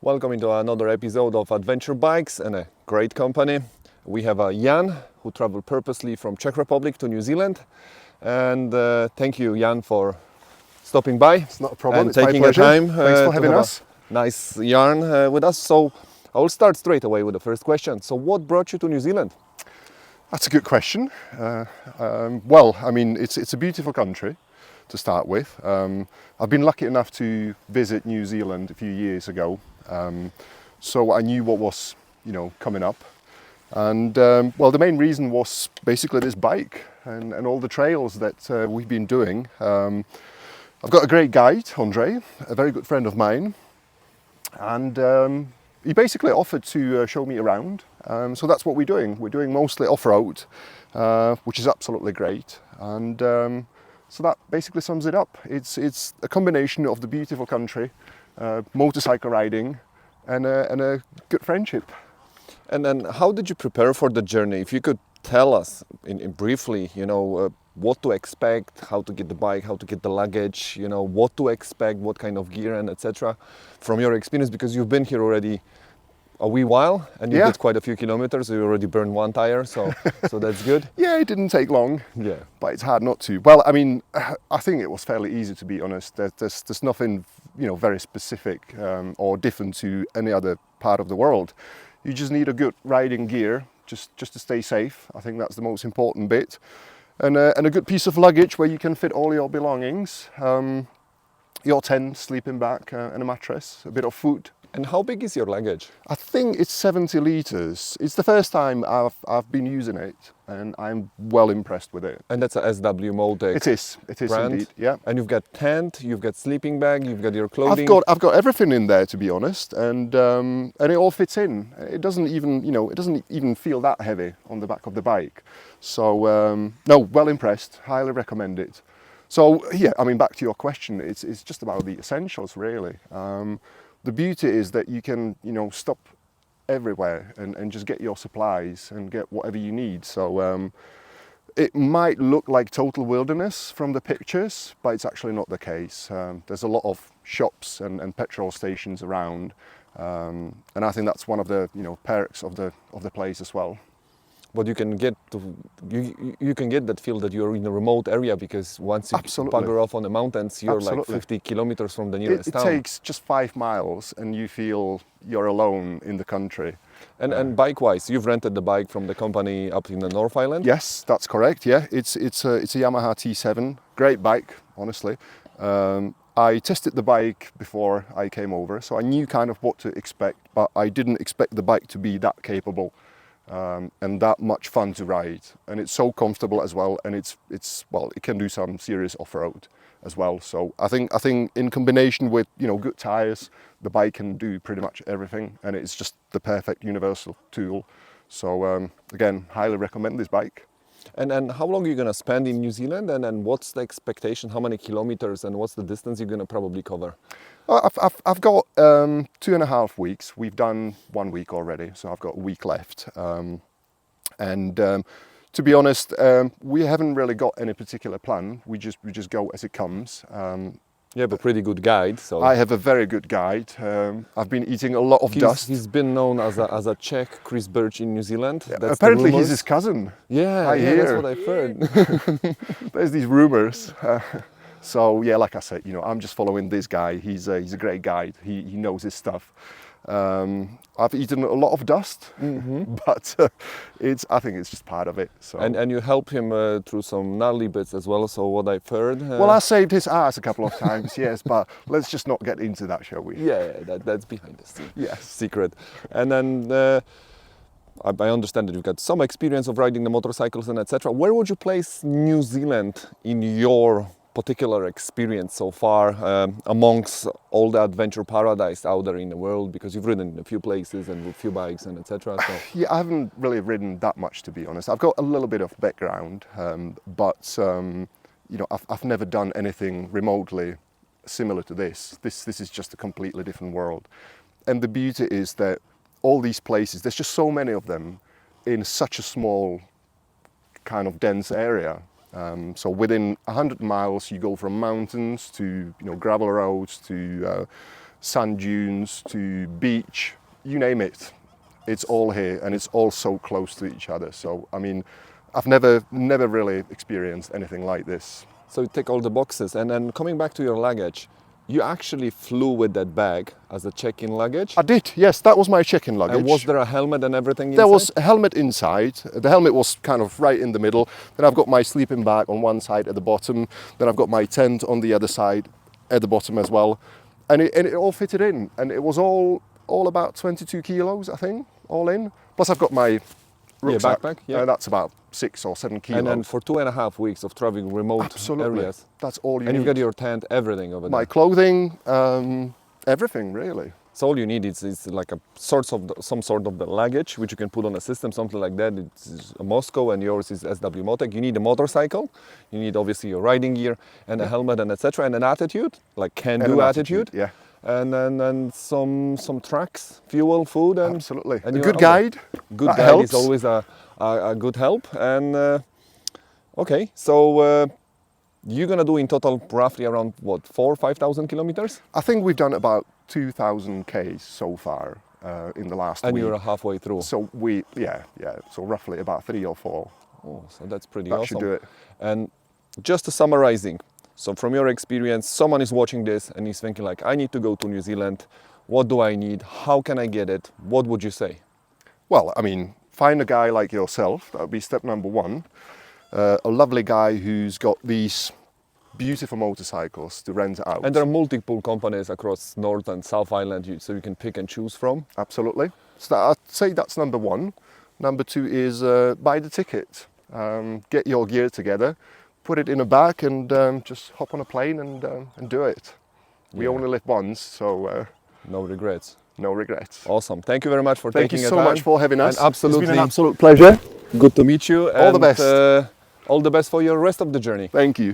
Welcome into another episode of Adventure Bikes and a great company. We have Jan, who traveled purposely from Czech Republic to New Zealand. And thank you, Jan, for stopping by. It's not a problem, and it's my taking pleasure. your time. Thanks for having us. Nice yarn with us. So I will start straight away with the first question. So what brought you to New Zealand? That's a good question. Well, I mean, it's a beautiful country to start with. I've been lucky enough to visit New Zealand a few years ago, so I knew what was, coming up. And well, the main reason was basically this bike and all the trails that we've been doing. I've got a great guide, Andre, a very good friend of mine, and he basically offered to show me around. So that's what we're doing. We're doing mostly off-road, which is absolutely great. And so that basically sums it up. It's a combination of the beautiful country, motorcycle riding, and a good friendship. And then how did you prepare for the journey? If you could tell us in briefly, what to expect, how to get the bike, how to get the luggage, what to expect, what kind of gear and etc. from your experience, because you've been here already a wee while and you did quite a few kilometers. You already burned one tire, so that's good. Yeah, it didn't take long. Yeah, but it's hard not to. Well, I mean, I think it was fairly easy, to be honest. There's nothing, very specific or different to any other part of the world. You just need a good riding gear, just to stay safe. I think that's the most important bit, and a good piece of luggage where you can fit all your belongings, your tent, sleeping bag, and a mattress, a bit of food. And how big is your luggage? I think it's 70 litres. It's the first time I've been using it, and I'm well impressed with it. And that's a SW Motec. It is brand. Indeed, yeah. And you've got tent, you've got sleeping bag, you've got your clothing. I've got everything in there, to be honest, and it all fits in. It doesn't even feel that heavy on the back of the bike. So no, well impressed. Highly recommend it. So yeah, I mean, back to your question, it's just about the essentials, really. The beauty is that you can, stop everywhere and just get your supplies and get whatever you need. So it might look like total wilderness from the pictures, but it's actually not the case. There's a lot of shops and petrol stations around, and I think that's one of the perks of the place as well. But you can get that feel that you're in a remote area, because once you bugger off on the mountains, you're like 50 kilometers from the nearest town. It takes just 5 miles and you feel you're alone in the country. And bike-wise, you've rented the bike from the company up in the North Island? Yes, that's correct. Yeah, it's a Yamaha T7, great bike, honestly. I tested the bike before I came over, so I knew kind of what to expect, but I didn't expect the bike to be that capable. And that much fun to ride, and it's so comfortable as well, and it can do some serious off-road as well. So I think in combination with good tires, the bike can do pretty much everything, and it's just the perfect universal tool. So again, highly recommend this bike. And how long are you going to spend in New Zealand, and then what's the expectation? How many kilometers and what's the distance you're going to probably cover? I've got 2.5 weeks. We've done 1 week already, so I've got a week left. And to be honest, we haven't really got any particular plan. We just go as it comes. You have a pretty good guide. So I have a very good guide. I've been eating a lot of dust. He's been known as a Czech Chris Birch in New Zealand. Yeah, apparently he's his cousin. Yeah, that's what I've heard. There's these rumors. So yeah, like I said, I'm just following this guy. He's a great guide. He knows his stuff. I've eaten a lot of dust, but I think it's just part of it. So. And you help him through some gnarly bits as well. So what I've heard. Well, I saved his ass a couple of times, yes, but let's just not get into that, shall we? Yeah, that's behind the scene. Yes, secret. And then I understand that you've got some experience of riding the motorcycles and etc. Where would you place New Zealand in your particular experience so far amongst all the adventure paradise out there in the world, because you've ridden in a few places and with a few bikes and etc. So. Yeah, I haven't really ridden that much, to be honest. I've got a little bit of background, but I've never done anything remotely similar to this. This is just a completely different world, and the beauty is that all these places, there's just so many of them in such a small kind of dense area. So within 100 miles, you go from mountains to gravel roads to sand dunes to beach, you name it. It's all here, and it's all so close to each other. So, I mean, I've never really experienced anything like this. So you tick all the boxes. And then coming back to your luggage, you actually flew with that bag as a check-in luggage? I did, yes, that was my check-in luggage. And was there a helmet and everything inside? There was a helmet inside. The helmet was kind of right in the middle. Then I've got my sleeping bag on one side at the bottom. Then I've got my tent on the other side at the bottom as well. And it all fitted in. And it was all about 22 kilos, I think, all in. Plus I've got my rucksack. Backpack, yeah. That's about 6 or 7 kilos. And then for 2.5 weeks of traveling remote Absolutely. areas. That's all you And need. you've got your tent, everything over there. My clothing, everything really. So all you need is like some sort of the luggage, which you can put on a system, something like that. It's a Moscow and yours is SW Motec. You need a motorcycle. You need obviously your riding gear and a helmet and etc. And an attitude, like can-do attitude. Yeah. And then some tracks, fuel, food, and Absolutely. And A you're good over. guide. Good that guide helps. is always a good help. And okay, so you're gonna do in total roughly around what 4,000 or 5,000 kilometers? I think we've done about 2,000 Ks so far in the last And week. you're halfway through. So so roughly about 3 or 4. Oh, so that's pretty That awesome. should do it. And just summarizing, so from your experience, someone is watching this and he's thinking like, I need to go to New Zealand. What do I need? How can I get it? What would you say? Well, I mean, find a guy like yourself. That would be step number 1. A lovely guy who's got these beautiful motorcycles to rent out. And there are multiple companies across North and South Island, so you can pick and choose from. Absolutely. So I'd say that's number 1. Number 2 is buy the ticket. Get your gear together, put it in a bag, and just hop on a plane and do it. We only live once, so No regrets. no regrets. Awesome. Thank you very much for Thank taking you the so time. much for having us. And absolutely. It's been an absolute pleasure. Good to meet you. All the and, best. All the best for your rest of the journey. Thank you.